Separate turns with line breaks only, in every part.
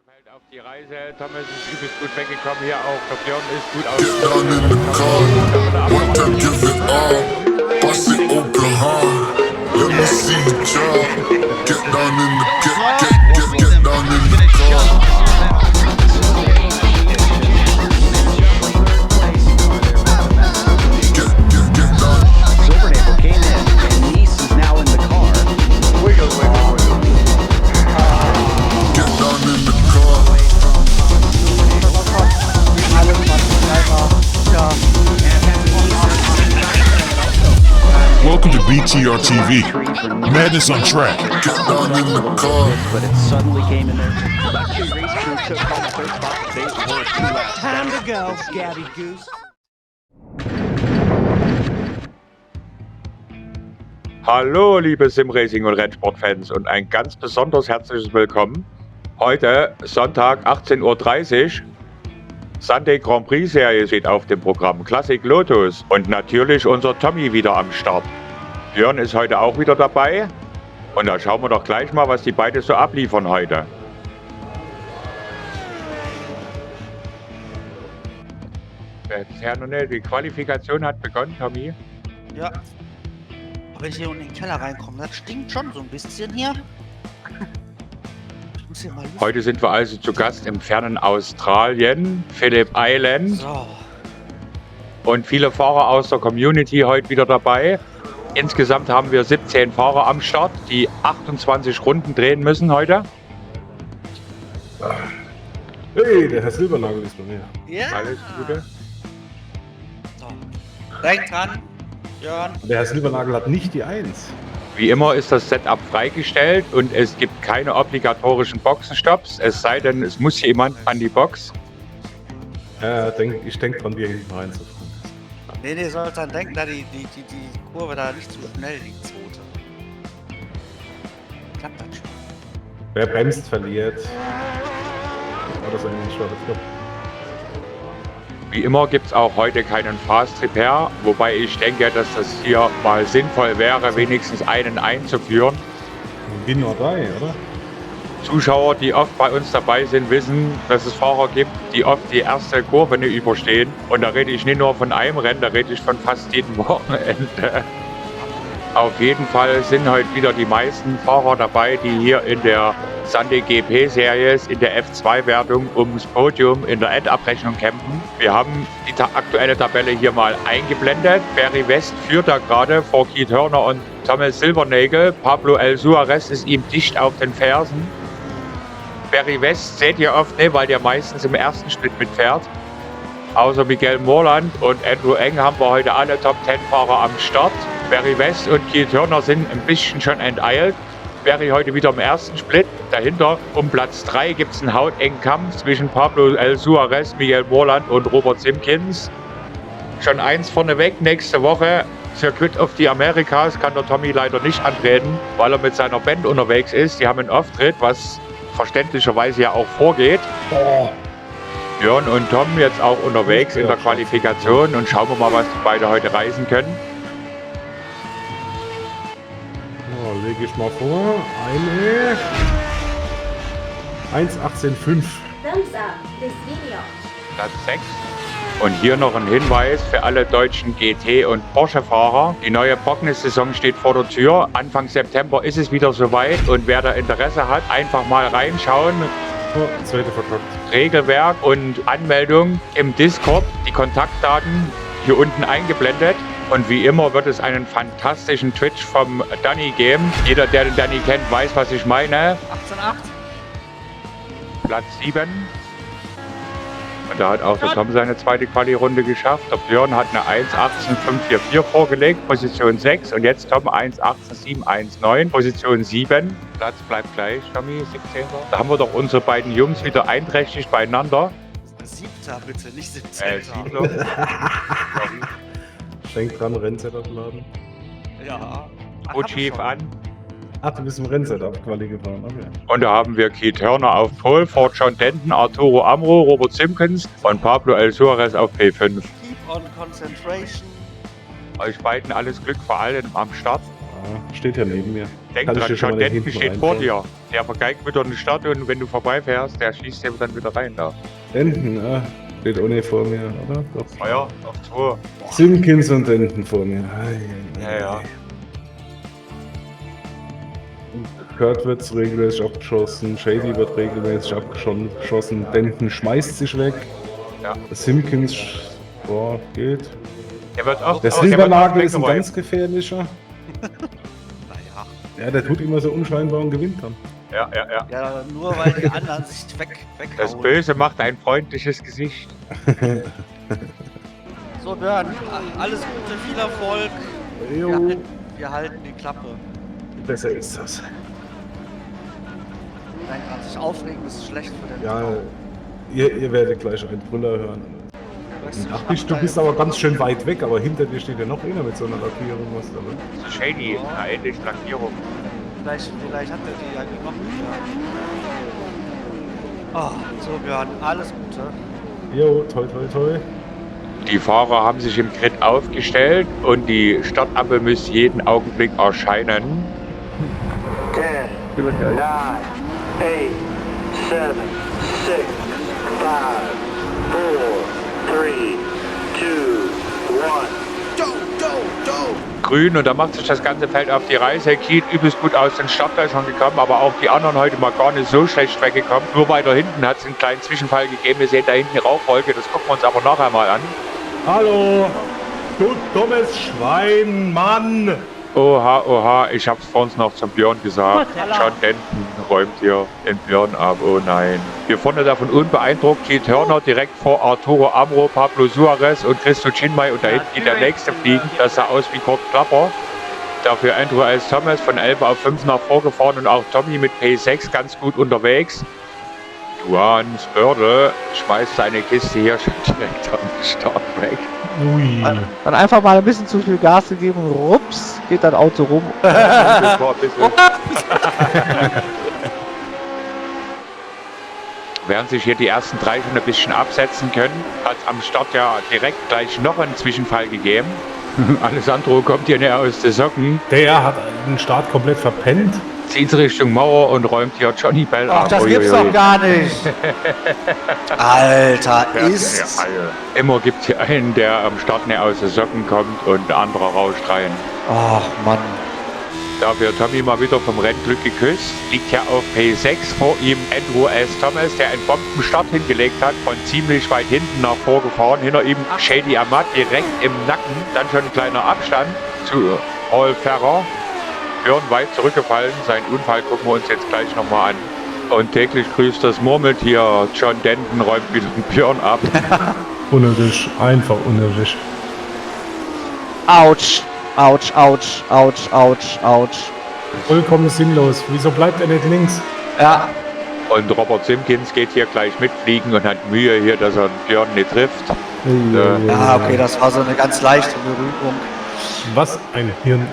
Fällt auf die Reise. Thomas ist übelst gut weggekommen hier auch. Der Björn ist gut
Get down in the car, one time give it all. Bust it open hard, let me see you jump. Get down in the get down in the car. Get down.
Silvernagle came in, and Nice is now in the car.
Wiggle, wiggle, wiggle.
Get down in the car.
Welcome to BTR TV. Madness on track.
Get down in the car.
But it suddenly came in there. Luxury race crew took home the third spot. They were 2 laps.
Time to go, Gabby Goose.
Hallo, liebe Simracing- und Rennsportfans und ein ganz besonders herzliches Willkommen. Heute, Sonntag, 18:30 Uhr, Sunday Grand Prix Serie steht auf dem Programm. Classic Lotus und natürlich unser Tommy wieder am Start. Björn ist heute auch wieder dabei und da schauen wir doch gleich mal, was die beiden so abliefern heute. Bisher noch nicht. Die Qualifikation hat begonnen, Tommy.
Ja. Aber wenn ich hier unten in den Keller reinkomme, das stinkt schon so ein bisschen hier. Ich muss hier mal Luft.
Heute sind wir also zu Gast im fernen Australien, Phillip Island.
So.
Und viele Fahrer aus der Community heute wieder dabei. Insgesamt haben wir 17 Fahrer am Start, die 28 Runden drehen müssen heute.
Hey, der Herr Silbernagel ist bei mir.
Ja.
Alles Gute.
So. Denk dran, Jörn.
Der Herr Silbernagel hat nicht die 1.
Wie immer ist das Setup freigestellt und es gibt keine obligatorischen Boxenstopps. Es sei denn, es muss jemand an die Box.
Ich denke dran, wie er hinten reinzufahren.
Nee, sollst dann denken, da die Kurve da nicht zu schnell, die zweite. Klappt das schon.
Wer bremst, verliert. Oder so ein schwacher Knopf.
Wie immer gibt es auch heute keinen Fast Repair, wobei ich denke, dass das hier mal sinnvoll wäre, wenigstens einen einzuführen.
Win or die, oder?
Zuschauer, die oft bei uns dabei sind, wissen, dass es Fahrer gibt, die oft die erste Kurve nicht überstehen. Und da rede ich nicht nur von einem Rennen, da rede ich von fast jedem Wochenende. Auf jeden Fall sind heute wieder die meisten Fahrer dabei, die hier in der Sunday GP Series in der F2-Wertung ums Podium in der Endabrechnung kämpfen. Wir haben die aktuelle Tabelle hier mal eingeblendet. Barry West führt da gerade vor Keith Turner und Thomas Silbernagel. Pablo El Suarez ist ihm dicht auf den Fersen. Barry West seht ihr oft nicht, weil der meistens im ersten Split mitfährt. Außer Miguel Morland und Andrew Eng haben wir heute alle Top-10-Fahrer am Start. Barry West und Keith Turner sind ein bisschen schon enteilt. Barry heute wieder im ersten Split. Dahinter um Platz 3 gibt es einen hautengen Kampf zwischen Pablo El Suarez, Miguel Morland und Robert Simpkins. Schon eins vorneweg, nächste Woche Circuit of the Americas kann der Tommy leider nicht antreten, weil er mit seiner Band unterwegs ist. Die haben einen Auftritt, was verständlicherweise ja auch vorgeht. Björn und Tom jetzt auch unterwegs in der Qualifikation und schauen wir mal, was die beiden heute reisen können.
Ja, lege ich mal vor. Eine 1,18,5.
Thumbs up this video.
Platz 6. Und hier noch ein Hinweis für alle deutschen GT- und Porsche-Fahrer. Die neue Brockness-Saison steht vor der Tür. Anfang September ist es wieder soweit. Und wer da Interesse hat, einfach mal reinschauen.
Oh, zweite verkackt.
Regelwerk und Anmeldung im Discord. Die Kontaktdaten hier unten eingeblendet. Und wie immer wird es einen fantastischen Twitch vom Danny geben. Jeder, der den Danny kennt, weiß, was ich meine.
18,8.
Platz 7. Und da hat auch der Tom seine zweite Quali-Runde geschafft. Der Björn hat eine 1,18,544 vorgelegt, Position 6. Und jetzt Tom 1,18,719, Position 7. Platz bleibt gleich, Tommy, 17. Da haben wir doch unsere beiden Jungs wieder einträchtig beieinander.
7. bitte, nicht 17.
7.
Schenk dran, Rennsetup laden.
Ja.
Gut schief an.
Ach, du bist im Rennsetup Quali gefahren, okay.
Und da haben wir Keith Turner auf Pole, Ford John Denton, Arturo Amro, Robert Simpkins und Pablo El Suarez auf P5.
Keep on concentration.
Euch beiden alles Glück vor allem am Start.
steht ja neben mir.
Denk
Kann ich
dran,
dir schon
John
mal
Denton
hinten
steht vor
reinfahren?
dir. Der vergeigt wieder eine Stadt und wenn du vorbeifährst, der schießt dir dann wieder rein da.
Denton, steht auch nicht vor mir, oder? Doch.
Feuer auf 2.
Simpkins und Denton vor mir.
Ja.
Kurt wird regelmäßig abgeschossen, Shady wird regelmäßig abgeschossen, Denton schmeißt sich weg.
Ja.
Simpkins, boah, geht.
Der wird oft
Der
der wird
Silbernagel
oft
ist ein
weggeräumt.
ganz gefährlicher.
Naja.
Ja, der tut immer so unscheinbar und gewinnt dann.
Ja.
Ja, nur weil die anderen sich weghauen.
Das Böse macht ein freundliches Gesicht.
So, Björn, alles Gute, viel Erfolg.
Jo,
Wir halten die Klappe.
besser ist das.
Nein, kann sich aufregen, ist schlecht für den
Ja,
Frau.
ihr werdet gleich einen Brüller hören.
Weißt
Ach,
ich
du
hab
bist
da-
aber ganz schön weit weg, aber hinter dir steht ja noch einer mit so einer Lackierung, was da ne?
So shady, na endlich Lackierung.
Vielleicht hat er die ja genommen. Ja. So, Björn, alles Gute.
Jo, toi toi toi.
Die Fahrer haben sich im Grid aufgestellt und die Startampel müsste jeden Augenblick erscheinen.
10, 9, 8, 7, 6, 5, 4, 3, 2, 1.
Grün und da macht sich das ganze Feld auf die Reise. Kiel übelst gut aus den Startlöchern gekommen, aber auch die anderen heute mal gar nicht so schlecht weggekommen. Nur weiter hinten hat es einen kleinen Zwischenfall gegeben. Wir sehen da hinten die Rauchwolke, das gucken wir uns aber nachher mal an.
Hallo! Du dummes Schwein, Mann!
Oha, ich hab's vorhin noch zum Björn gesagt. John Denton räumt hier den Björn ab, oh nein. Hier vorne davon unbeeindruckt Keith Hörner direkt vor Arturo Amro, Pablo Suarez und Christo Chinmay und da hinten geht der nächste fliegen. Das sah aus wie Kurt Klapper. Dafür Andrew S. Thomas von 11 auf 5 nach vorgefahren und auch Tommy mit P6 ganz gut unterwegs. Duan Spörde schmeißt seine Kiste hier schon direkt am Start weg.
Ui.
Dann einfach mal ein bisschen zu viel Gas gegeben, rups, geht das Auto rum.
Das war ein bisschen Während sich hier die ersten 3 schon ein bisschen absetzen können, hat am Start ja direkt gleich noch einen Zwischenfall gegeben. Alessandro kommt hier näher aus den Socken,
Der hat den Start komplett verpennt.
zieht Richtung Mauer und räumt hier Johnny Bell ab.
Ach, das
Uiuiui.
gibt's doch gar nicht.
Alter,
Ja,
ist...
Immer gibt es hier einen, der am Start näher aus den Socken kommt und der andere rauscht rein.
Ach, Mann.
Dafür Tommy mal wieder vom Rennglück geküsst. Liegt ja auf P6 vor ihm Andrew S. Thomas, der einen Bombenstart hingelegt hat, von ziemlich weit hinten nach vorgefahren. Hinter ihm Shady Amat direkt im Nacken. Dann schon ein kleiner Abstand zu Paul Ferrer. Björn weit zurückgefallen. Seinen Unfall gucken wir uns jetzt gleich nochmal an. Und täglich grüßt das Murmeltier. John Denton räumt wieder den Björn ab.
Unnötig, einfach unnötig.
Autsch. Autsch, Autsch, Autsch, Autsch, Autsch.
Vollkommen sinnlos. Wieso bleibt er nicht links?
Ja,
Und Robert Simpkins geht hier gleich mitfliegen und hat Mühe hier, dass er den Björn nicht trifft.
Ja, okay, das war so eine ganz leichte Berührung.
Was ein Hirn,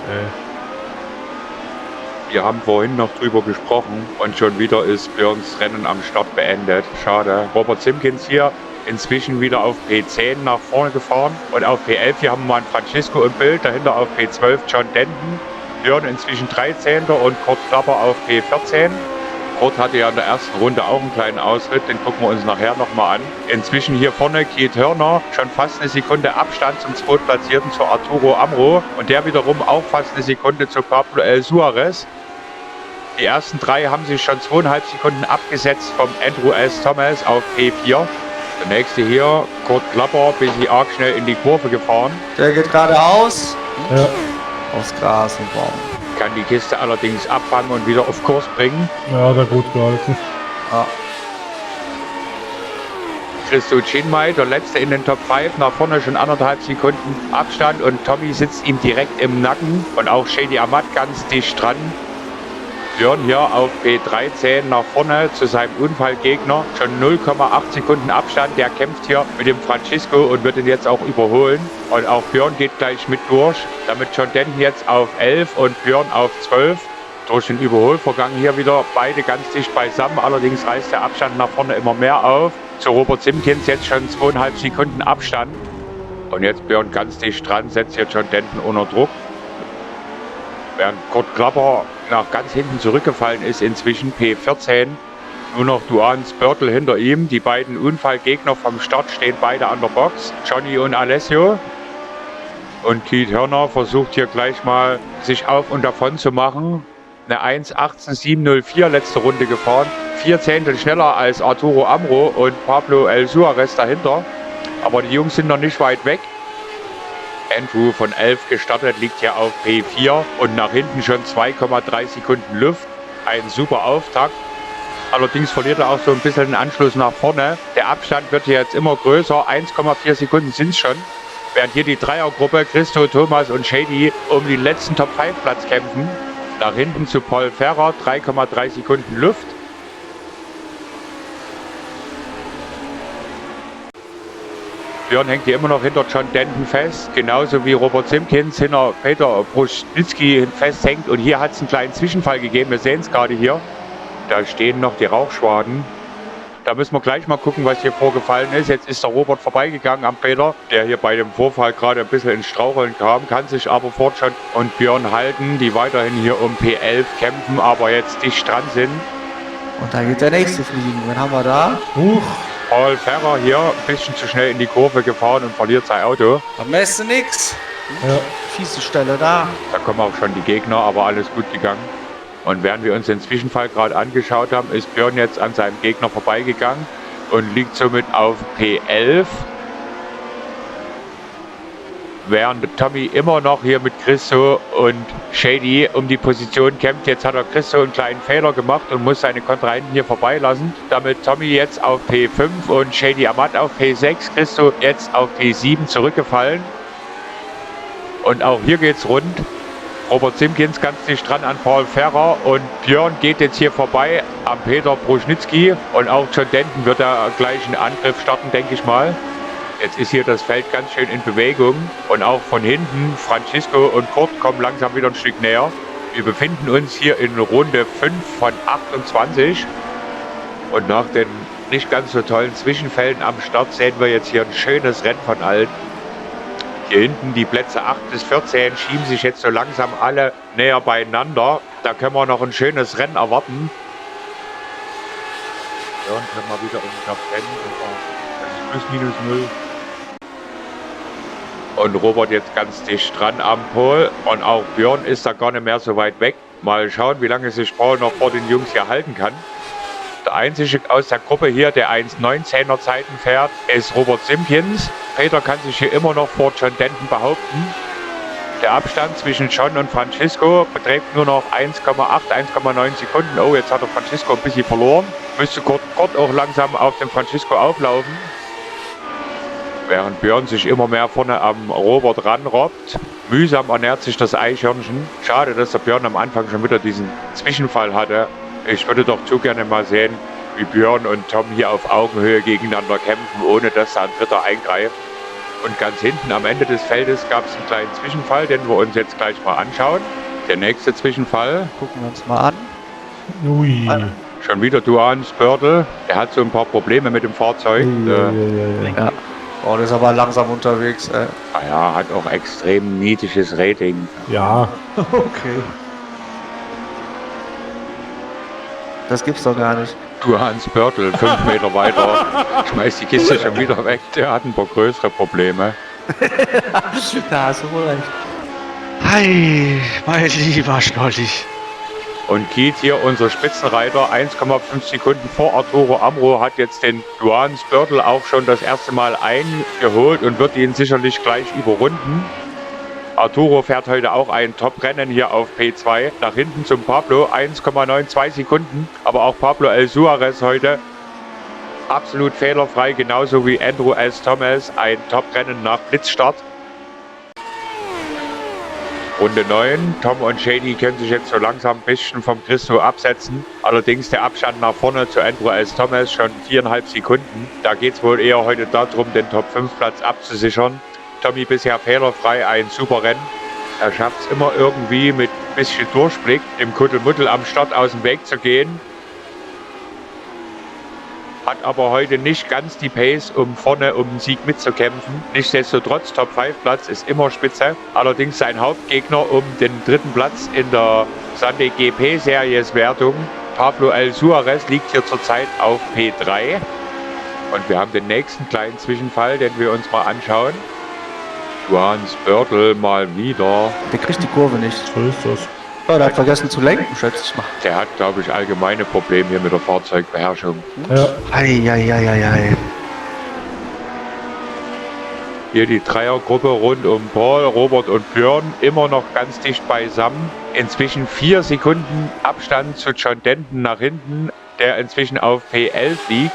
Wir haben vorhin noch drüber gesprochen und schon wieder ist Björns Rennen am Start beendet. Schade. Robert Simpkins hier inzwischen wieder auf P10 nach vorne gefahren und auf P11 hier haben wir mal einen Francisco im Bild, dahinter auf P12 John Denton, Björn inzwischen 13. und Kurt Klapper auf P14. Kurt hatte ja in der ersten Runde auch einen kleinen Ausritt, den gucken wir uns nachher nochmal an. Inzwischen hier vorne Keith Hörner, schon fast eine Sekunde Abstand zum Zweitplatzierten zu Arturo Amro und der wiederum auch fast eine Sekunde zu Pablo El Suarez. Die ersten 3 haben sich schon 2,5 Sekunden abgesetzt vom Andrew S. Thomas auf P4. Der nächste hier, Kurt Klapper, bisschen arg schnell in die Kurve gefahren.
Der geht geradeaus.
Ja.
aus Gras und Baum.
Kann die Kiste allerdings abfangen und wieder auf Kurs bringen.
Ja, hat er gut gehalten.
Christo Chinmay, der letzte in den Top 5, nach vorne schon 1,5 Sekunden Abstand und Tommy sitzt ihm direkt im Nacken und auch Shady Amat ganz dicht dran. Björn hier auf P13 nach vorne zu seinem Unfallgegner. Schon 0,8 Sekunden Abstand. Der kämpft hier mit dem Francisco und wird ihn jetzt auch überholen. Und auch Björn geht gleich mit durch. Damit John Denton jetzt auf 11 und Björn auf 12. Durch den Überholvorgang hier wieder beide ganz dicht beisammen. Allerdings reißt der Abstand nach vorne immer mehr auf. Zu Robert Simpkins jetzt schon 2,5 Sekunden Abstand. Und jetzt Björn ganz dicht dran, setzt hier John Denton unter Druck. Während Kurt Klapper nach ganz hinten zurückgefallen ist, inzwischen P14. Nur noch Duan Spörtl hinter ihm. Die beiden Unfallgegner vom Start stehen beide an der Box. Johnny und Alessio. Und Keith Hörner versucht hier gleich mal sich auf und davon zu machen. Eine 1.18.704 letzte Runde gefahren. 4 Zehntel schneller als Arturo Amro und Pablo El Suarez dahinter. Aber die Jungs sind noch nicht weit weg. Andrew von 11 gestartet, liegt hier auf P4 und nach hinten schon 2,3 Sekunden Luft. Ein super Auftakt. Allerdings verliert er auch so ein bisschen den Anschluss nach vorne. Der Abstand wird hier jetzt immer größer. 1,4 Sekunden sind es schon. Während hier die Dreiergruppe Christo, Thomas und Shady um den letzten Top-5-Platz kämpfen. Nach hinten zu Paul Ferrer, 3,3 Sekunden Luft. Björn hängt hier immer noch hinter John Denton fest, genauso wie Robert Simpkins hinter Peter Bruschnitzky festhängt. Und hier hat es einen kleinen Zwischenfall gegeben, wir sehen es gerade hier. Da stehen noch die Rauchschwaden. Da müssen wir gleich mal gucken, was hier vorgefallen ist. Jetzt ist der Robert vorbeigegangen am Peter, der hier bei dem Vorfall gerade ein bisschen ins Straucheln kam, kann sich aber vor John und Björn halten, die weiterhin hier um P11 kämpfen, aber jetzt dicht dran sind.
Und da geht der nächste fliegen. Wen haben wir da?
Paul Ferrer hier ein bisschen zu schnell in die Kurve gefahren und verliert sein Auto.
Am besten nix.
Ja. Fiese Stelle da.
Da kommen auch schon die Gegner, aber alles gut gegangen. Und während wir uns den Zwischenfall gerade angeschaut haben, ist Björn jetzt an seinem Gegner vorbeigegangen und liegt somit auf P11. Während Tommy immer noch hier mit Christo und Shady um die Position kämpft. Jetzt hat er Christo einen kleinen Fehler gemacht und muss seine Kontrahenten hier vorbeilassen. Damit Tommy jetzt auf P5 und Shady Amat auf P6. Christo jetzt auf P7 zurückgefallen. Und auch hier geht's rund. Robert Simpkins ganz dicht dran an Paul Ferrer und Björn geht jetzt hier vorbei am Peter Bruschnitzky und auch John Denton wird da gleich einen Angriff starten, denke ich mal. Jetzt ist hier das Feld ganz schön in Bewegung und auch von hinten Francisco und Kurt kommen langsam wieder ein Stück näher. Wir befinden uns hier in Runde 5 von 28 und nach den nicht ganz so tollen Zwischenfällen am Start sehen wir jetzt hier ein schönes Rennen von allen. Hier hinten die Plätze 8 bis 14 schieben sich jetzt so langsam alle näher beieinander. Da können wir noch ein schönes Rennen erwarten. Ja, und können wir wieder um Top 10. Das ist plus minus 0. Und Robert jetzt ganz dicht dran am Pol. Und auch Björn ist da gar nicht mehr so weit weg. Mal schauen, wie lange sich Paul noch vor den Jungs hier halten kann. Der einzige aus der Gruppe hier, der 1,19er Zeiten fährt, ist Robert Simpkins. Peter kann sich hier immer noch vor John Denton behaupten. Der Abstand zwischen John und Francisco beträgt nur noch 1,8, 1,9 Sekunden. Oh, jetzt hat der Francisco ein bisschen verloren. Müsste Kurt auch langsam auf den Francisco auflaufen. Während Björn sich immer mehr vorne am Robert ranrobbt. Mühsam ernährt sich das Eichhörnchen. Schade, dass der Björn am Anfang schon wieder diesen Zwischenfall hatte. Ich würde doch zu gerne mal sehen, wie Björn und Tom hier auf Augenhöhe gegeneinander kämpfen, ohne dass da ein Dritter eingreift. Und ganz hinten am Ende des Feldes gab es einen kleinen Zwischenfall, den wir uns jetzt gleich mal anschauen. Der nächste Zwischenfall.
Gucken wir uns mal an.
Ui.
Schon wieder Duan Spörtl. Er hat so ein paar Probleme mit dem Fahrzeug.
Ja.
Oh, der ist aber langsam unterwegs, ey.
Naja, hat auch extrem niedriges Rating.
Ja.
Okay. Das gibt's doch gar nicht.
Duan Spörtl, 5 Meter weiter. Schmeißt die Kiste schon wieder weg. Der hat ein paar größere Probleme.
Da hast du wohl recht.
Hi, mein lieber Schnolli.
Und Keith hier, unser Spitzenreiter, 1,5 Sekunden vor Arturo Amro, hat jetzt den Duan Spörtl auch schon das erste Mal eingeholt und wird ihn sicherlich gleich überrunden. Arturo fährt heute auch ein Top-Rennen hier auf P2. Nach hinten zum Pablo, 1,92 Sekunden. Aber auch Pablo El Suarez heute absolut fehlerfrei, genauso wie Andrew S. Thomas, ein Top-Rennen nach Blitzstart. Runde 9. Tom und Shady können sich jetzt so langsam ein bisschen vom Christo absetzen. Allerdings der Abstand nach vorne zu Andrew S. Thomas schon 4,5 Sekunden. Da geht es wohl eher heute darum, den Top-5-Platz abzusichern. Tommy bisher fehlerfrei, ein super Rennen. Er schafft es immer irgendwie mit ein bisschen Durchblick, dem Kuddelmuddel am Start aus dem Weg zu gehen. hat aber heute nicht ganz die Pace, um vorne um den Sieg mitzukämpfen. Nichtsdestotrotz, Top-5-Platz ist immer spitze. Allerdings sein Hauptgegner um den 3. Platz in der Sunday GP-Series-Wertung, Pablo El Suarez, liegt hier zurzeit auf P3. Und wir haben den nächsten kleinen Zwischenfall, den wir uns mal anschauen. Juan Spörtl mal wieder.
Der kriegt die Kurve nicht.
So ist das.
Oh, der hat vergessen zu lenken, schätze ich mal.
Der hat, glaube ich, allgemeine Probleme hier mit der Fahrzeugbeherrschung.
Ja.
Eieieiei.
Hier die Dreiergruppe rund um Paul, Robert und Björn immer noch ganz dicht beisammen. Inzwischen 4 Sekunden Abstand zu John Denton nach hinten, der inzwischen auf P11 liegt.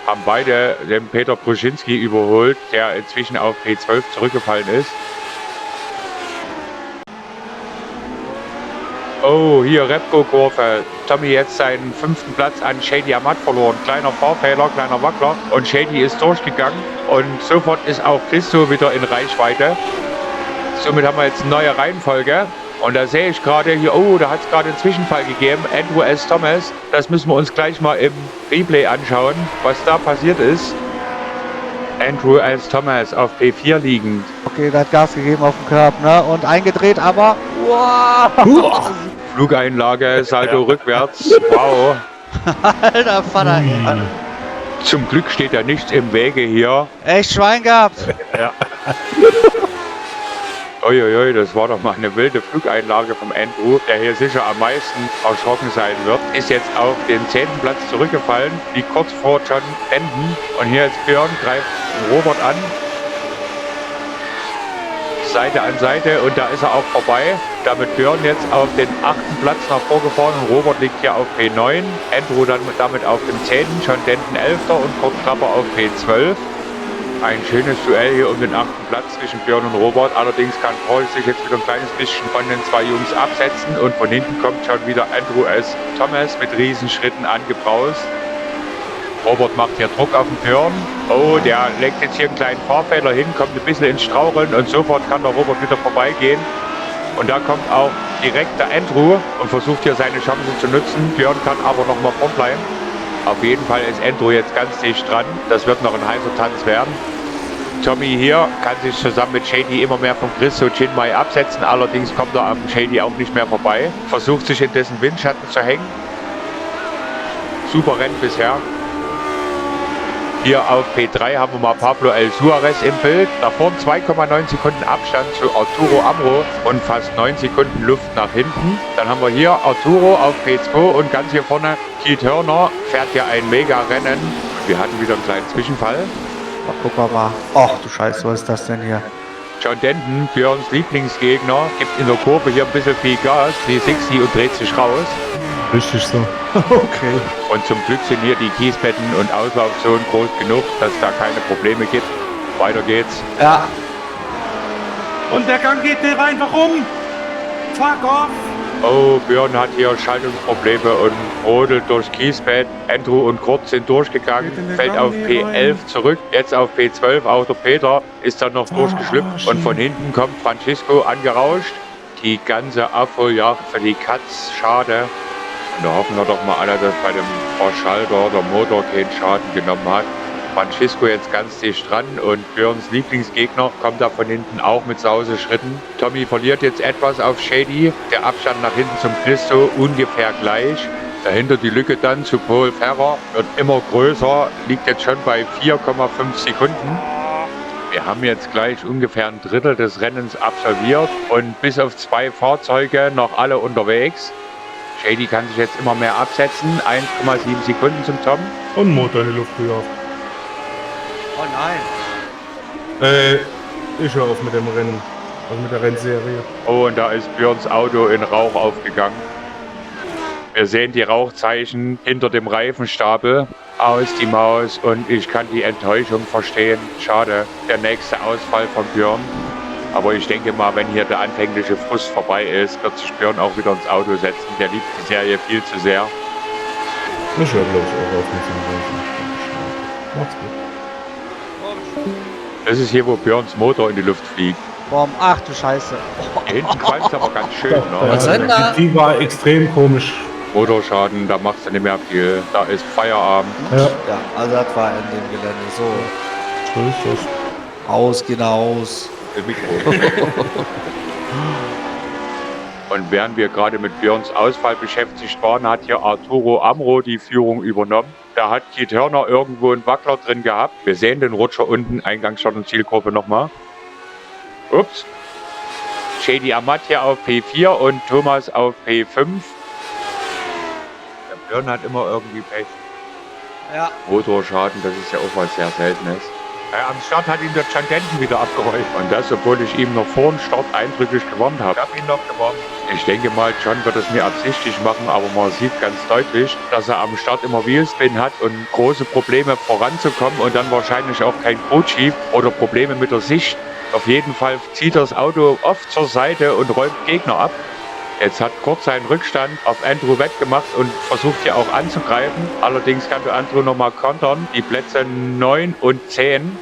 Haben beide den Peter Bruschinski überholt, der inzwischen auf P12 zurückgefallen ist. Oh, hier Repco-Kurve. Tommy jetzt seinen 5. Platz an Shady Amat verloren. Kleiner Fahrfehler, kleiner Wackler. Und Shady ist durchgegangen. Und sofort ist auch Christo wieder in Reichweite. Somit haben wir jetzt eine neue Reihenfolge. Und da sehe ich gerade hier, oh, da hat es gerade einen Zwischenfall gegeben. Andrew S. Thomas. Das müssen wir uns gleich mal im Replay anschauen, was da passiert ist. Andrew S. Thomas auf P4 liegend.
Okay, der hat Gas gegeben auf dem Curb, ne? Und eingedreht, aber... Wow!
Flugeinlage, Salto rückwärts. Wow.
Alter Vater.
Zum Glück steht ja nichts im Wege hier.
Echt Schwein gehabt.
Ja. Uiuiui, das war doch mal eine wilde Flugeinlage vom Andrew, der hier sicher am meisten erschrocken sein wird. Ist jetzt auf den 10. Platz zurückgefallen, liegt kurz vor John Denton. Und hier ist Björn, greift Robert an. Seite an Seite und da ist er auch vorbei. Damit Björn jetzt auf den 8. Platz nach vorgefahren und Robert liegt hier auf P9. Andrew dann damit auf dem 10. John Denton 11. und Kurt Trapper auf P12. Ein schönes Duell hier um den 8. Platz zwischen Björn und Robert. Allerdings kann Paul sich jetzt wieder ein kleines bisschen von den 2 Jungs absetzen. Und von hinten kommt schon wieder Andrew S. Thomas mit Riesenschritten angebraust. Robert macht hier Druck auf den Björn. Oh, der legt jetzt hier einen kleinen Fahrfehler hin, kommt ein bisschen ins Straucheln und sofort kann der Robert wieder vorbeigehen. Und da kommt auch direkt der Andrew und versucht hier seine Chance zu nutzen. Björn kann aber noch mal vorn bleiben. Auf jeden Fall ist Andrew jetzt ganz dicht dran. Das wird noch ein heißer Tanz werden. Tommy hier kann sich zusammen mit Shady immer mehr von Chris und Chinmay absetzen. Allerdings kommt er am Shady auch nicht mehr vorbei. Versucht sich in dessen Windschatten zu hängen. Super Rennen bisher. Hier auf P3 haben wir mal Pablo El Suarez im Bild. Da vorne 2,9 Sekunden Abstand zu Arturo Amro und fast 9 Sekunden Luft nach hinten. Dann haben wir hier Arturo auf P2 und ganz hier vorne Keith Hörner fährt hier ein Mega-Rennen. Wir hatten wieder einen kleinen Zwischenfall.
Ach, guck mal. Ach du Scheiße, was ist das denn hier?
John Denton, Björns Lieblingsgegner, gibt in der Kurve hier ein bisschen viel Gas, die 60 und dreht sich raus.
Richtig so. Okay.
Und zum Glück sind hier die Kiesbetten und Auslaufzonen groß genug, dass es da keine Probleme gibt. Weiter geht's.
Ja.
Und der Gang geht nicht rein, warum? Fuck off!
Oh, Björn hat hier Schaltungsprobleme und rodelt durchs Kiesbett. Andrew und Kurt sind durchgegangen, fällt auf P11 zurück, jetzt auf P12. Auch der Peter ist dann noch durchgeschlüpft und von hinten kommt Francisco angerauscht. Die ganze Abholjagd für die Katz, schade. Und da hoffen wir doch mal alle, dass bei dem Verschalter der Motor keinen Schaden genommen hat. Francisco jetzt ganz dicht dran und Björns Lieblingsgegner kommt da von hinten auch mit Sauseschritten. Tommy verliert jetzt etwas auf Shady. Der Abstand nach hinten zum Christo ungefähr gleich. Dahinter die Lücke dann zu Paul Ferrer wird immer größer, liegt jetzt schon bei 4,5 Sekunden. Wir haben jetzt gleich ungefähr ein Drittel des Rennens absolviert und bis auf 2 Fahrzeuge noch alle unterwegs. Shady kann sich jetzt immer mehr absetzen. 1,7 Sekunden zum Tom.
Und Motor in die Luft gejagt.
Oh nein.
Ich höre auf mit dem Rennen. Also mit der Rennserie.
Oh, und da ist Björns Auto in Rauch aufgegangen. Wir sehen die Rauchzeichen hinter dem Reifenstapel. Aus die Maus und ich kann die Enttäuschung verstehen. Schade, der nächste Ausfall von Björn. Aber ich denke mal, wenn hier der anfängliche Frust vorbei ist, wird sich Björn auch wieder ins Auto setzen. Der liebt die Serie viel zu sehr.
Ich höre, glaube ich, auch auf mit dem Rennen. Macht's gut.
Das ist hier, wo Björns Motor in die Luft fliegt.
Boom, ach du Scheiße.
Hier hinten qualmt aber ganz schön. Ne?
Was denn da?
Die war extrem komisch
Motorschaden, da machst du nicht mehr viel. Da ist Feierabend.
Ja,
Ja, also das war in dem Gelände. So,
so ist das.
aus, geh nach Haus.
Und während wir gerade mit Björns Ausfall beschäftigt waren, hat hier Arturo Amro die Führung übernommen. Da hat Keith Hörner irgendwo einen Wackler drin gehabt. Wir sehen den Rutscher unten, Eingangsstart und Zielkurve nochmal. Ups. Shady Amat hier auf P4 und Thomas auf P5. Der Björn hat immer irgendwie Pech.
Ja.
Motorschaden, das ist ja auch was sehr Seltenes. Am Start hat ihn der John Denton wieder abgeräumt. Und das, obwohl ich ihm noch vor dem Start eindrücklich gewarnt habe. Ich habe ihn noch gewarnt. Ich denke mal, John wird es mir absichtlich machen, aber man sieht ganz deutlich, dass er am Start immer Wheelspin hat und große Probleme voranzukommen und dann wahrscheinlich auch kein Crew-Chief oder Probleme mit der Sicht. Auf jeden Fall zieht er das Auto oft zur Seite und räumt Gegner ab. Jetzt hat kurz seinen Rückstand auf Andrew wettgemacht und versucht hier auch anzugreifen. Allerdings kann der Andrew nochmal kontern. Die Plätze 9 und 10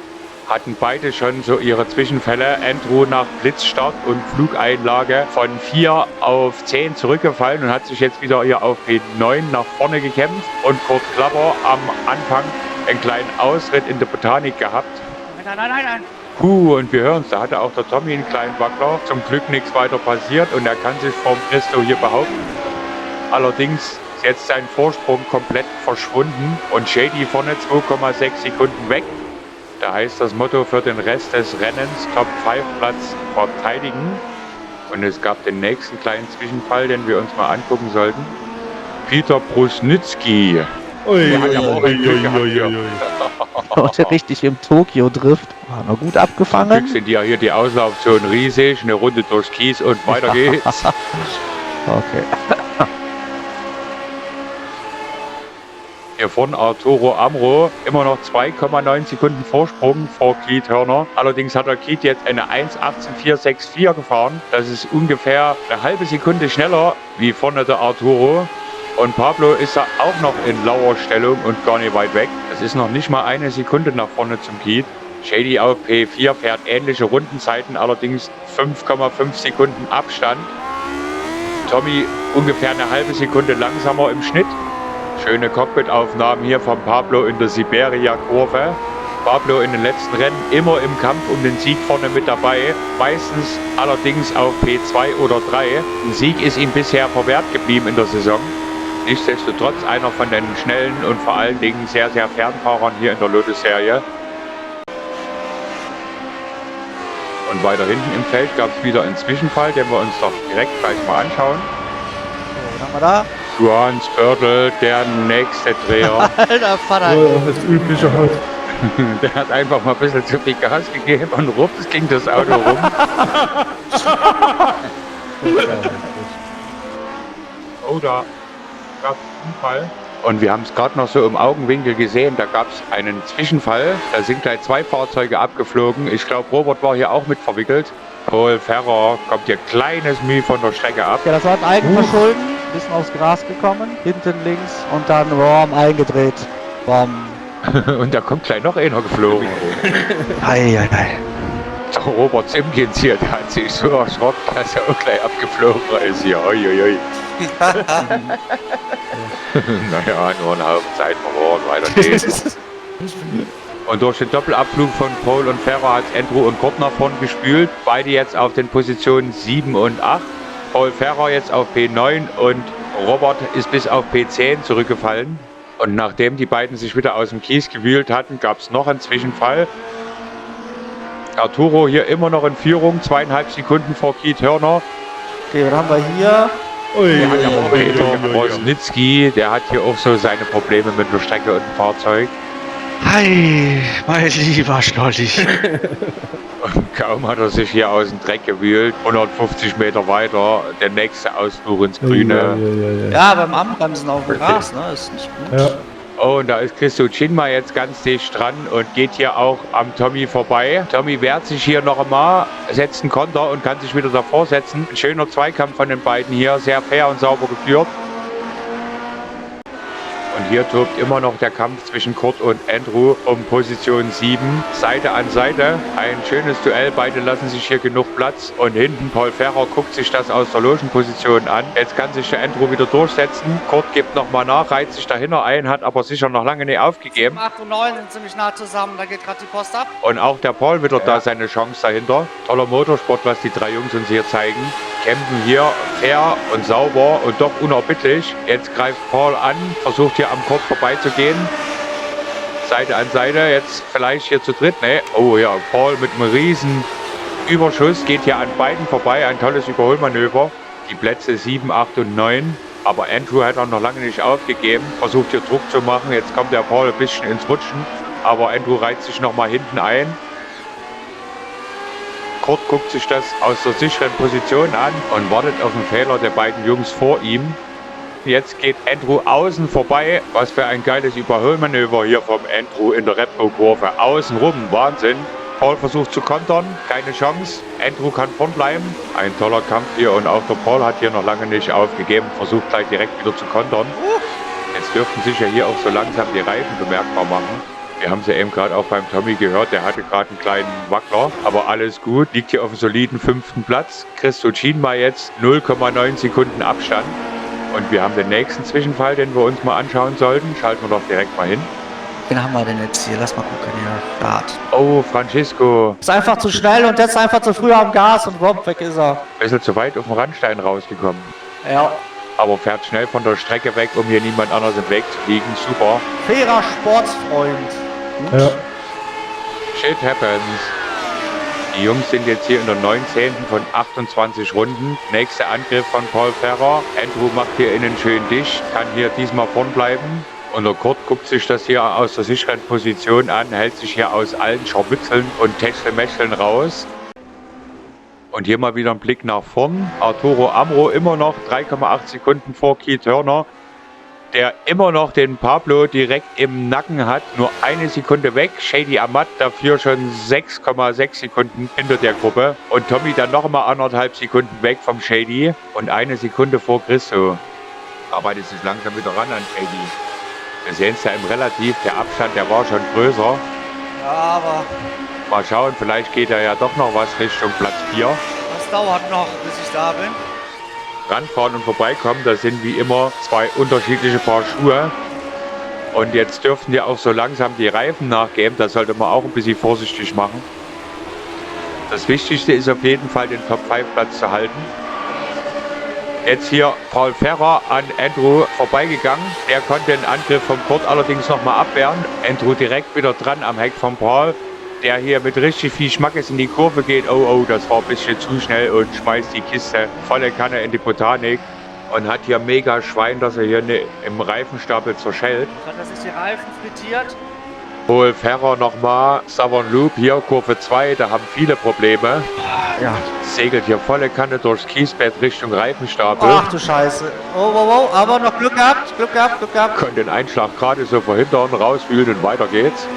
hatten beide schon so ihre Zwischenfälle. Andrew nach Blitzstart und Flugeinlage von 4 auf 10 zurückgefallen und hat sich jetzt wieder hier auf P9 nach vorne gekämpft. Und Kurt Klapper am Anfang einen kleinen Ausritt in der Botanik gehabt.
Nein.
Und wir hören es, da hatte auch der Tommy einen kleinen Wackler. Zum Glück nichts weiter passiert und er kann sich vom Christo hier behaupten. Allerdings ist jetzt sein Vorsprung komplett verschwunden und Shady vorne 2,6 Sekunden weg. Da heißt das Motto für den Rest des Rennens Top 5 Platz verteidigen. Und es gab den nächsten kleinen Zwischenfall, den wir uns mal angucken sollten. Peter Brusnitzky.
Und richtig im Tokio-Drift. Haben wir gut abgefangen.
Zum Glück sind ja hier die Auslaufzonen riesig, eine Runde durchs Kies und weiter geht's.
Okay.
Hier vorne Arturo Amro, immer noch 2,9 Sekunden Vorsprung vor Keith Hörner. Allerdings hat der Keith jetzt eine 1,18464 gefahren. Das ist ungefähr eine halbe Sekunde schneller wie vorne der Arturo. Und Pablo ist da auch noch in lauer Stellung und gar nicht weit weg. Das ist noch nicht mal eine Sekunde nach vorne zum Keith. Shady auf P4 fährt ähnliche Rundenzeiten, allerdings 5,5 Sekunden Abstand. Tommy ungefähr eine halbe Sekunde langsamer im Schnitt. Schöne Cockpit-Aufnahmen hier von Pablo in der Siberia-Kurve. Pablo in den letzten Rennen immer im Kampf um den Sieg vorne mit dabei. Meistens allerdings auf P2 oder 3. Ein Sieg ist ihm bisher verwehrt geblieben in der Saison. Nichtsdestotrotz einer von den schnellen und vor allen Dingen sehr, sehr fairen Fahrern hier in der Lotus-Serie. Und weiter hinten im Feld gab es wieder einen Zwischenfall, den wir uns doch direkt gleich mal anschauen.
So, was haben wir da?
Juan Spörtl, der nächste Dreher.
Alter Vater.
Ja, das Übliche halt.
Der hat einfach mal ein bisschen zu viel Gas gegeben und rups ging das Auto rum. Oh, da gab es einen Unfall. Und wir haben es gerade noch so im Augenwinkel gesehen, da gab es einen Zwischenfall. Da sind gleich 2 Fahrzeuge abgeflogen. Ich glaube, Robert war hier auch mit verwickelt. Paul Ferrer kommt hier kleines Mühe von der Strecke ab.
Ja, das war ein Eigenverschulden. Ein bisschen aufs Gras gekommen. Hinten links und dann Worm eingedreht. Worm.
Und da kommt gleich noch einer geflogen.
Ei.
Der Robert Simpkins hier, der hat sich so erschrocken, dass er auch gleich abgeflogen ist hier. Oi. Naja, nur einen Haufen Zeit verloren, weiter geht's. Und durch den Doppelabflug von Paul und Ferrer hat Andrew und Kurt nach vorn gespült. Beide jetzt auf den Positionen 7 und 8. Paul Ferrer jetzt auf P9 und Robert ist bis auf P10 zurückgefallen. Und nachdem die beiden sich wieder aus dem Kies gewühlt hatten, gab es noch einen Zwischenfall. Arturo hier immer noch in Führung, 2,5 Sekunden vor Keith Hörner.
Okay, was haben wir hier?
Peter Brosnitzky, der hat hier auch so seine Probleme mit der Strecke und dem Fahrzeug.
Hi, mein lieber Schnolli.
Und kaum hat er sich hier aus dem Dreck gewühlt, 150 Meter weiter, der nächste Ausflug ins Grüne.
Ja, beim Anbremsen auf dem Gras, ne, ist nicht gut.
Ja.
Oh, und da ist Christo Chinma jetzt ganz dicht dran und geht hier auch am Tommy vorbei. Tommy wehrt sich hier noch einmal, setzt einen Konter und kann sich wieder davor setzen. Ein schöner Zweikampf von den beiden hier, sehr fair und sauber geführt. Und hier tobt immer noch der Kampf zwischen Kurt und Andrew um Position 7. Seite an Seite. Ein schönes Duell. Beide lassen sich hier genug Platz. Und hinten Paul Ferrer guckt sich das aus der Logenposition an. Jetzt kann sich der Andrew wieder durchsetzen. Kurt gibt nochmal nach, reiht sich dahinter ein, hat aber sicher noch lange nicht aufgegeben.
8 und 9 sind ziemlich nah zusammen, da geht gerade die Post ab.
Und auch der Paul wieder da seine Chance dahinter. Toller Motorsport, was die 3 Jungs uns hier zeigen. Kämpfen hier fair und sauber und doch unerbittlich. Jetzt greift Paul an, versucht hier am Kurt vorbeizugehen. Seite an Seite, jetzt vielleicht hier zu dritt. Ne? Oh ja, Paul mit einem riesen Überschuss geht hier an beiden vorbei. Ein tolles Überholmanöver. Die Plätze 7, 8 und 9. Aber Andrew hat auch noch lange nicht aufgegeben. Versucht hier Druck zu machen. Jetzt kommt der Paul ein bisschen ins Rutschen. Aber Andrew reiht sich nochmal hinten ein. Kurt guckt sich das aus der sicheren Position an und wartet auf den Fehler der beiden Jungs vor ihm. Jetzt geht Andrew außen vorbei. Was für ein geiles Überholmanöver hier vom Andrew in der Repco-Kurve. Außen rum, Wahnsinn. Paul versucht zu kontern, keine Chance. Andrew kann vorn bleiben. Ein toller Kampf hier und auch der Paul hat hier noch lange nicht aufgegeben. Versucht gleich direkt wieder zu kontern. Jetzt dürften sich ja hier auch so langsam die Reifen bemerkbar machen. Wir haben sie eben gerade auch beim Tommy gehört, der hatte gerade einen kleinen Wackler, aber alles gut. Liegt hier auf einem soliden 5. Platz. Christo Cienma jetzt 0,9 Sekunden Abstand. Und wir haben den nächsten Zwischenfall, den wir uns mal anschauen sollten. Schalten wir doch direkt mal hin.
Wen haben wir denn jetzt hier? Lass mal gucken hier. Start.
Oh, Francisco.
Ist einfach zu schnell und jetzt einfach zu früh am Gas und wupp, weg ist er.
Bisschen zu weit auf dem Randstein rausgekommen.
Ja.
Aber fährt schnell von der Strecke weg, um hier niemand anders im Weg zu liegen. Super.
Fairer Sportsfreund.
Ja.
Shit happens. Die Jungs sind jetzt hier in der 19. von 28 Runden. Nächster Angriff von Paul Ferrer. Andrew macht hier innen schön dicht, kann hier diesmal vorn bleiben. Und der Kurt guckt sich das hier aus der sicheren Position an, hält sich hier aus allen Scharmützeln und Techtelmechteln raus. Und hier mal wieder ein Blick nach vorn. Arturo Amro immer noch 3,8 Sekunden vor Keith Turner, der immer noch den Pablo direkt im Nacken hat. Nur 1 Sekunde weg. Shady Amat dafür schon 6,6 Sekunden hinter der Gruppe. Und Tommy dann noch mal 1,5 Sekunden weg vom Shady. Und 1 Sekunde vor Christo. Arbeitet sich langsam wieder ran an Shady. Wir sehen es ja im Relativ. Der Abstand, der war schon größer.
Ja, aber
Mal schauen, vielleicht geht er ja doch noch was Richtung Platz 4.
das dauert noch, bis ich da bin.
Ranfahren und vorbeikommen, das sind wie immer 2 unterschiedliche Paar Schuhe. Und jetzt dürften ja auch so langsam die Reifen nachgeben, das sollte man auch ein bisschen vorsichtig machen. Das Wichtigste ist auf jeden Fall, den Top-5-Platz zu halten. Jetzt hier Paul Ferrer an Andrew vorbeigegangen. Der konnte den Angriff vom Kurt allerdings nochmal abwehren. Andrew direkt wieder dran am Heck von Paul, der hier mit richtig viel Schmackes in die Kurve geht. Oh, oh, das war ein bisschen zu schnell und schmeißt die Kiste volle Kanne in die Botanik. Und hat hier mega Schwein, dass er hier im Reifenstapel zerschellt.
Hat er sich die Reifen frittiert?
Paul Ferrer nochmal, Southern Loop, hier Kurve 2, da haben viele Probleme.
Ja.
Segelt hier volle Kanne durchs Kiesbett Richtung Reifenstapel.
Ach du Scheiße. Oh, oh, oh, aber noch Glück gehabt, Glück gehabt, Glück gehabt.
Konnte den Einschlag gerade so verhindern, rauswühlen und weiter geht's.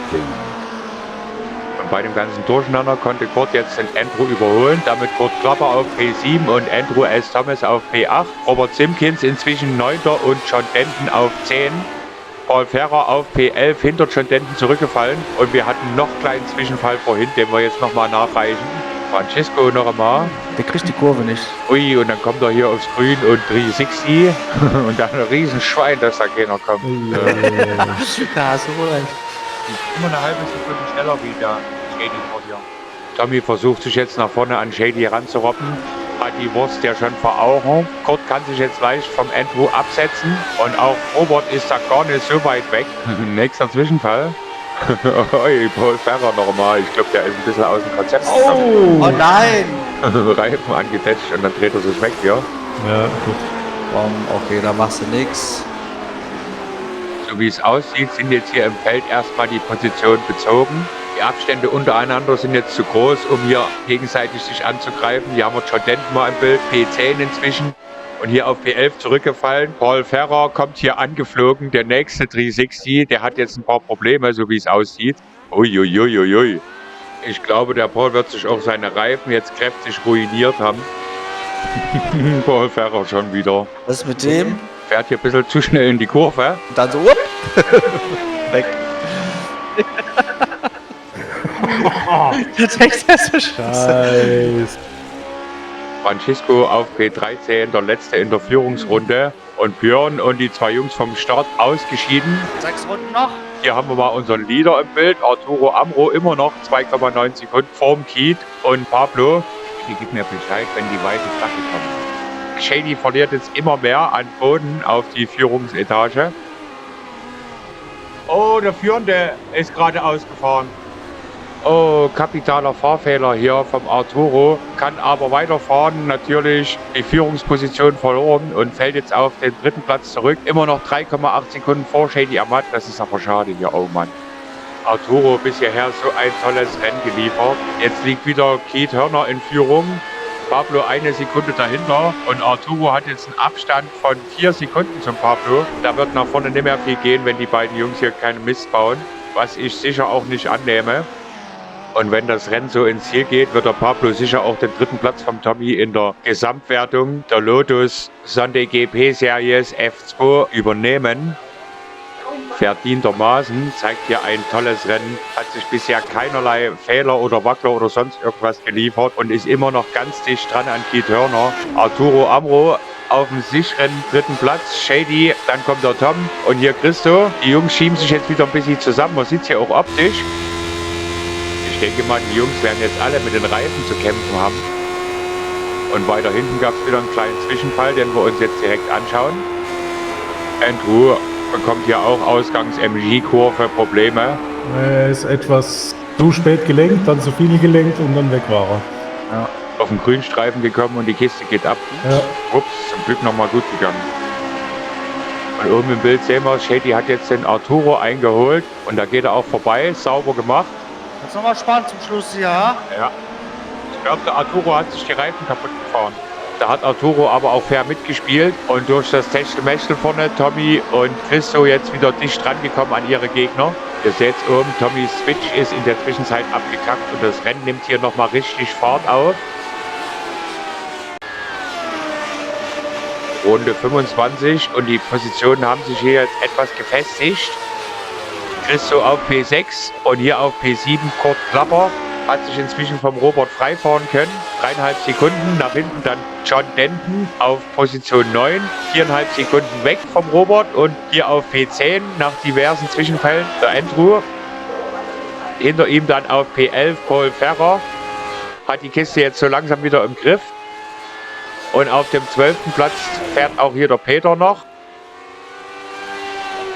Und bei dem ganzen Durcheinander konnte Kurt jetzt den Andrew überholen. Damit Kurt Klapper auf P7 und Andrew S. Thomas auf P8. Robert Simpkins inzwischen 9. und John Denton auf 10. Paul Ferrer auf P11 hinter John Denton zurückgefallen. Und wir hatten noch einen kleinen Zwischenfall vorhin, den wir jetzt nochmal nachreichen. Francisco noch einmal.
Der kriegt die Kurve nicht.
Ui, und dann kommt er hier aufs Grün und 360. Und dann ein Riesenschwein, dass da keiner kommt.
Da hast du wohl recht.
Immer eine halbe Sekunde schneller wie der Shady vor dir. Tommy versucht sich jetzt nach vorne an Shady ranzurobben. Hat die Wurst ja schon vor Augen. Kurt kann sich jetzt leicht vom Andrew absetzen. Und auch Robert ist da gar nicht so weit weg. Nächster Zwischenfall. Oi, Paul Ferrer nochmal. Ich glaube, der ist ein bisschen aus dem Konzept.
Oh nein.
Reifen angetatscht und dann dreht er sich weg hier.
Ja, gut.
Okay, da machst du nix.
So wie es aussieht, sind jetzt hier im Feld erstmal die Positionen bezogen. Die Abstände untereinander sind jetzt zu groß, um hier gegenseitig sich anzugreifen. Hier haben wir John Denton mal im Bild, P10 inzwischen. Und hier auf P11 zurückgefallen. Paul Ferrer kommt hier angeflogen. Der nächste 360, der hat jetzt ein paar Probleme, so wie es aussieht. Uiuiuiui. Ich glaube, der Paul wird sich auch seine Reifen jetzt kräftig ruiniert haben. Paul Ferrer schon wieder.
Was ist mit dem?
Fährt hier ein bisschen zu schnell in die Kurve.
Und dann so, Weg. Der Text ist so scheiße.
Scheiße.
Francisco auf P13, der letzte in der Führungsrunde. Und Björn und die zwei Jungs vom Start ausgeschieden.
6 Runden noch.
Hier haben wir mal unseren Leader im Bild, Arturo Amro, immer noch 2,9 Sekunden vorm Keith. Und Pablo, die gibt mir Bescheid, wenn die weiße Flagge kommt. Shady verliert jetzt immer mehr an Boden auf die Führungsetage. Oh, der Führende ist gerade ausgefahren. Oh, kapitaler Fahrfehler hier vom Arturo, kann aber weiterfahren, natürlich die Führungsposition verloren und fällt jetzt auf den 3. Platz zurück. Immer noch 3,8 Sekunden vor Shady Amat, das ist aber schade hier, oh Mann. Arturo bis hierher so ein tolles Rennen geliefert. Jetzt liegt wieder Keith Hörner in Führung, Pablo 1 Sekunde dahinter und Arturo hat jetzt einen Abstand von 4 Sekunden zum Pablo. Da wird nach vorne nicht mehr viel gehen, wenn die beiden Jungs hier keinen Mist bauen, was ich sicher auch nicht annehme. Und wenn das Rennen so ins Ziel geht, wird der Pablo sicher auch den 3. Platz vom Tommy in der Gesamtwertung der Lotus Sunday GP Series F2 übernehmen. Verdientermaßen zeigt hier ein tolles Rennen, hat sich bisher keinerlei Fehler oder Wackler oder sonst irgendwas geliefert und ist immer noch ganz dicht dran an Keith Hörner. Arturo Amro auf dem sicheren 3. Platz, Shady, dann kommt der Tom und hier Christo. Die Jungs schieben sich jetzt wieder ein bisschen zusammen, man sieht es hier auch optisch. Ich denke mal, die Jungs werden jetzt alle mit den Reifen zu kämpfen haben. Und weiter hinten gab es wieder einen kleinen Zwischenfall, den wir uns jetzt direkt anschauen. Andrew bekommt hier auch Ausgangs-MG-Kurve Probleme.
Er ist etwas zu spät gelenkt, dann zu viel gelenkt und dann weg war er.
Ja. Auf den Grünstreifen gekommen und die Kiste geht ab.
Ja.
Ups, zum Glück nochmal gut gegangen. Und oben im Bild sehen wir, Shady hat jetzt den Arturo eingeholt und da geht er auch vorbei, sauber gemacht.
Das ist nochmal spannend zum Schluss hier, ja?
Ja. Ich glaube, der Arturo hat sich die Reifen kaputt gefahren. Da hat Arturo aber auch fair mitgespielt und durch das Techtelmechtel vorne Tommy und Christo jetzt wieder dicht dran gekommen an ihre Gegner. Ihr seht oben, Tommys Switch ist in der Zwischenzeit abgekackt und das Rennen nimmt hier nochmal richtig Fahrt auf. Runde 25 und die Positionen haben sich hier jetzt etwas gefestigt. Christo auf P6 und hier auf P7 Kurt Klapper. Hat sich inzwischen vom Robert freifahren können. 3,5 Sekunden. Nach hinten dann John Denton auf Position 9. 4,5 Sekunden weg vom Robert. Und hier auf P10 nach diversen Zwischenfällen der Andrew. Hinter ihm dann auf P11 Paul Ferrer. Hat die Kiste jetzt so langsam wieder im Griff. Und auf dem 12. Platz fährt auch hier der Peter noch.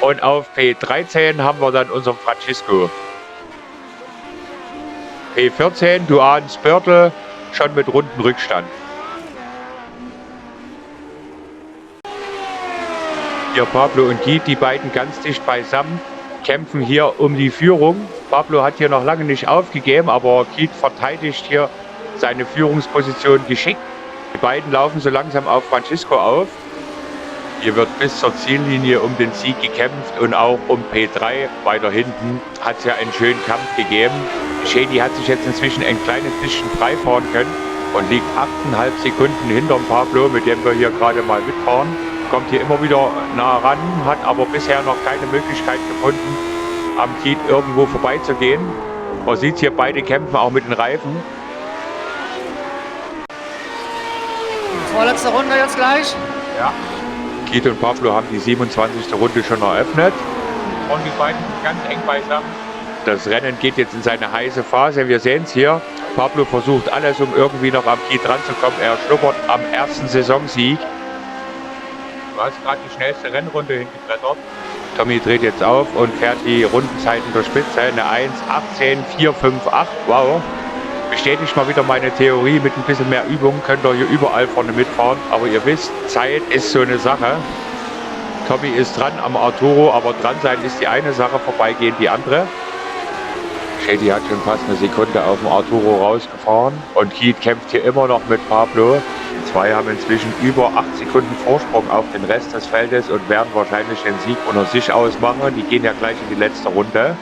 Und auf P13 haben wir dann unseren Francisco. P14, Duan Spörtel, schon mit runden Rückstand. Hier Pablo und Keith, die beiden ganz dicht beisammen, kämpfen hier um die Führung. Pablo hat hier noch lange nicht aufgegeben, aber Keith verteidigt hier seine Führungsposition geschickt. Die beiden laufen so langsam auf Francisco auf. Hier wird bis zur Ziellinie um den Sieg gekämpft und auch um P3 weiter hinten hat es ja einen schönen Kampf gegeben. Shady hat sich jetzt inzwischen ein kleines bisschen freifahren können und liegt 8,5 Sekunden hinterm Pablo, mit dem wir hier gerade mal mitfahren. Kommt hier immer wieder nah ran, hat aber bisher noch keine Möglichkeit gefunden, am Keith irgendwo vorbeizugehen. Man sieht hier, beide kämpfen auch mit den Reifen.
Vorletzte Runde jetzt gleich.
Ja. Keith und Pablo haben die 27. Runde schon eröffnet. Und die beiden ganz eng beisammen. Das Rennen geht jetzt in seine heiße Phase. Wir sehen es hier. Pablo versucht alles, um irgendwie noch am Keith ranzukommen. Er schnuppert am ersten Saisonsieg. Du hast gerade die schnellste Rennrunde hingebrettert. Tommy dreht jetzt auf und fährt die Rundenzeiten der Spitze. Eine 1:18,458. Wow. Bestätigt mal wieder meine Theorie, mit ein bisschen mehr Übung könnt ihr hier überall vorne mitfahren. Aber ihr wisst, Zeit ist so eine Sache. Tommy ist dran am Arturo, aber dran sein ist die eine Sache, vorbeigehen die andere. Shady hat schon fast eine Sekunde auf dem Arturo rausgefahren. Und Keith kämpft hier immer noch mit Pablo. Die zwei haben inzwischen über 8 Sekunden Vorsprung auf den Rest des Feldes und werden wahrscheinlich den Sieg unter sich ausmachen. Die gehen ja gleich in die letzte Runde.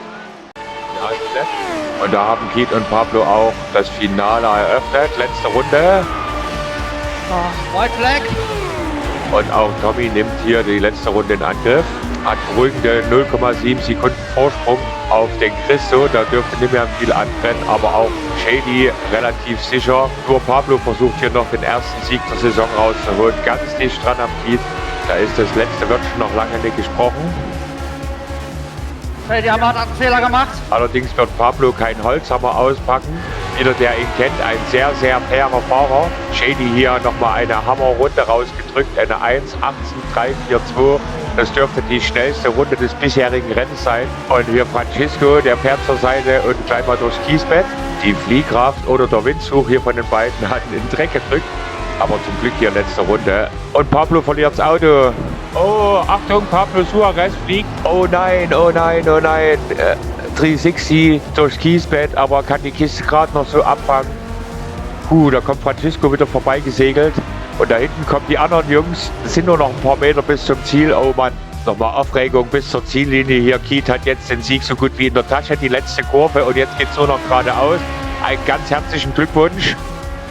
Und da haben Keith und Pablo auch das Finale eröffnet. Letzte Runde.
White Flag.
Und auch Tommy nimmt hier die letzte Runde in Angriff. Hat beruhigende 0,7 Sekunden Vorsprung auf den Christo. Da dürfte nicht mehr viel anbrennen, aber auch Shady relativ sicher. Nur Pablo versucht hier noch den ersten Sieg der Saison rauszuholen. Ganz dicht dran am Kiez. Da ist das letzte Wörtchen noch lange nicht gesprochen.
Hey, die haben einen Fehler gemacht.
Allerdings wird Pablo keinen Holzhammer auspacken. Jeder, der ihn kennt, ein sehr, sehr fairer Fahrer. Shady hier nochmal eine Hammerrunde rausgedrückt, eine 1.18.342. Das dürfte die schnellste Runde des bisherigen Rennens sein. Und hier Francisco, der fährt zur Seite und gleich mal durchs Kiesbett. Die Fliehkraft oder der Windzug hier von den beiden hat in den Dreck gedrückt. Aber zum Glück hier letzte Runde. Und Pablo verliert das Auto. Oh, Achtung, Pablo Suarez fliegt. Oh nein, oh nein, oh nein. 360 durchs Kiesbett, aber kann die Kiste gerade noch so abfangen. Da kommt Francisco wieder vorbeigesegelt. Und da hinten kommen die anderen Jungs. Es sind nur noch ein paar Meter bis zum Ziel. Oh Mann, nochmal Aufregung bis zur Ziellinie. Hier, Kiet hat jetzt den Sieg so gut wie in der Tasche. Die letzte Kurve und jetzt geht es nur noch geradeaus. Einen ganz herzlichen Glückwunsch.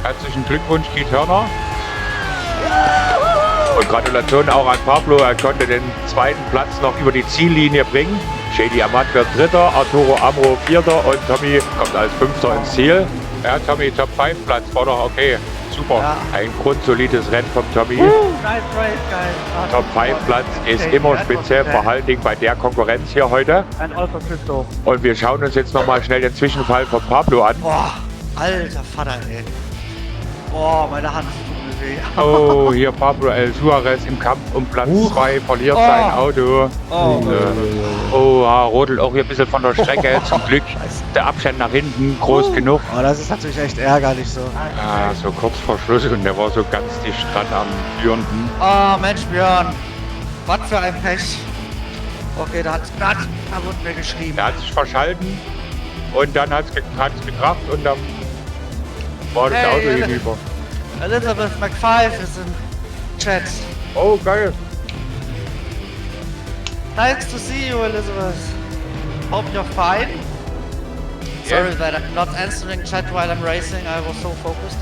Herzlichen Glückwunsch, Kiet Hörner. Und Gratulation auch an Pablo. Er konnte den zweiten Platz noch über die Ziellinie bringen. Shady Amat wird Dritter, Arturo Amro Vierter und Tommy kommt als Fünfter ins Ziel. Ja, Tommy, Top 5 Platz war doch okay. Super. Ja. Ein grundsolides Rennen vom Tommy.
Nice race, geil.
Top 5 Platz ist immer spitze, vor allen Dingen bei der Konkurrenz hier heute.
Ein Alpha Christo.
Und wir schauen uns jetzt nochmal schnell den Zwischenfall von Pablo an.
Boah, alter Vater, ey. Boah, meine Hand tut mir weh.
Oh, hier Pablo El Suarez im Kampf um Platz 2 verliert sein Auto. Rodelt auch hier ein bisschen von der Strecke. Zum Glück der Abstand nach hinten groß genug.
Oh, das ist natürlich echt ärgerlich so.
Ja, so kurz vor Schluss und der war so ganz dicht dran am Björn.
Oh, Mensch, Björn. Was für ein Pech. Okay, da wurde mir geschrieben.
Er hat sich verschalten und dann hat es gekracht und dann war das Auto hinüber.
Elizabeth McFive ist im Chat.
Oh, geil.
Nice to see you, Elizabeth. Hope you're fine. Sorry that I'm not answering chat while I'm racing. I was so focused.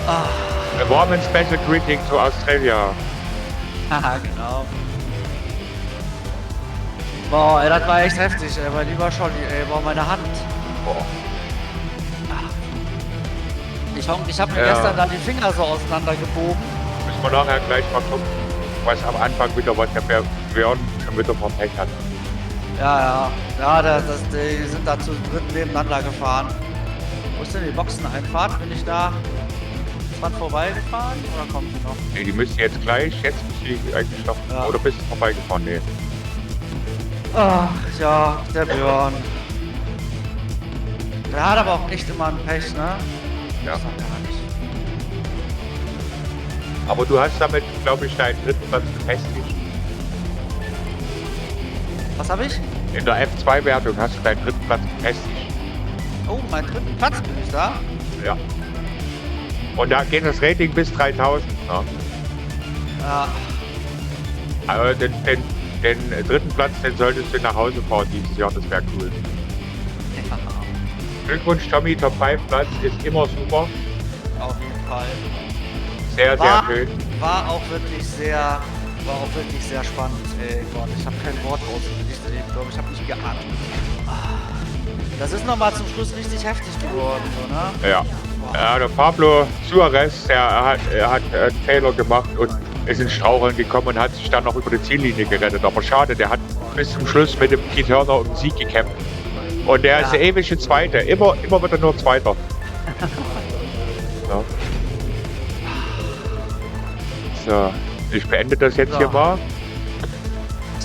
A warm and special greeting to Australia.
Haha, genau. Boah, ey, das war echt heftig, ey. Mein lieber Scholli, ey. Boah, meine Hand.
Boah.
Ich hab mir gestern da die Finger so auseinandergebogen.
Müssen wir nachher gleich mal gucken, was am Anfang wieder, was der Björn schon wieder vom Pech hat.
Ja, die sind da zu dritt nebeneinander gefahren. Wo ist denn die Boxeneinfahrt? Bin ich da dran vorbeigefahren oder kommt die noch?
Nee, die müssen jetzt gleich, jetzt müssen die eigentlich noch, oder bist du vorbeigefahren? Nee.
Ach ja, der Björn. Der hat aber auch echt immer ein Pech, ne?
Ja. Aber du hast damit, glaube ich, deinen dritten Platz befestigt.
Was habe ich?
In der F2-Wertung hast du deinen dritten Platz befestigt.
Oh, meinen dritten Platz bin ich da?
Ja. Und da geht das Rating bis 3000. Ne?
Ja.
Aber den dritten Platz, den solltest du nach Hause fahren dieses Jahr, das wäre cool.
Ja.
Glückwunsch, Tommy, Top 5 Platz ist immer super.
Auf jeden Fall.
Sehr, sehr schön.
War auch wirklich sehr spannend. Ey Gott, ich habe kein Wort rausgekriegt. Ich glaube, ich habe nicht geatmet. Das ist nochmal zum Schluss richtig heftig geworden, so, ne?
Ja. Ja, der Pablo Suarez, er hat einen Fehler gemacht und ist ins Straucheln gekommen und hat sich dann noch über die Ziellinie gerettet. Aber schade, der hat bis zum Schluss mit dem Keith Hörner um den Sieg gekämpft. Und der ist der ewige Zweite. Immer wird er nur Zweiter. Ja. So, ich beende das jetzt hier mal.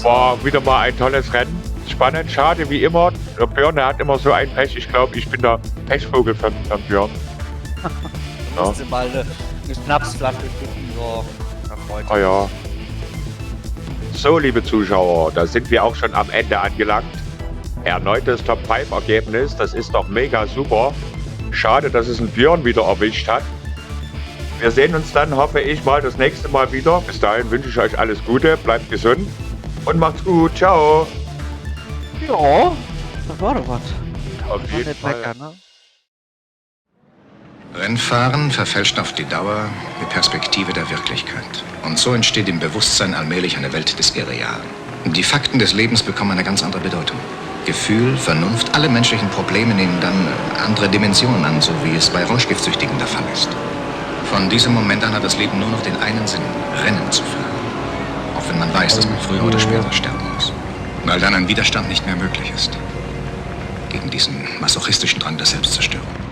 War wieder mal ein tolles Rennen. Spannend, schade wie immer. Der Björn, der hat immer so ein Pech. Ich glaube, ich bin der Pechvogel von Björn.
Du musst dir mal eine Schnapsflasche kippen, so.
Ah ja. So, liebe Zuschauer, da sind wir auch schon am Ende angelangt. Erneutes Top-5-Ergebnis, das ist doch mega super. Schade, dass es einen Björn wieder erwischt hat. Wir sehen uns dann, hoffe ich, mal das nächste Mal wieder. Bis dahin wünsche ich euch alles Gute, bleibt gesund und macht's gut. Ciao.
Ja, das war doch was.
Auf jeden Fall.
Meckern, ne?
Rennfahren verfälscht auf die Dauer die Perspektive der Wirklichkeit. Und so entsteht im Bewusstsein allmählich eine Welt des Irrealen. Die Fakten des Lebens bekommen eine ganz andere Bedeutung. Gefühl, Vernunft, alle menschlichen Probleme nehmen dann andere Dimensionen an, so wie es bei Rauschgiftsüchtigen der Fall ist. Von diesem Moment an hat das Leben nur noch den einen Sinn, Rennen zu fahren. Auch wenn man weiß, dass man früher oder später sterben muss. Weil dann ein Widerstand nicht mehr möglich ist. Gegen diesen masochistischen Drang der Selbstzerstörung.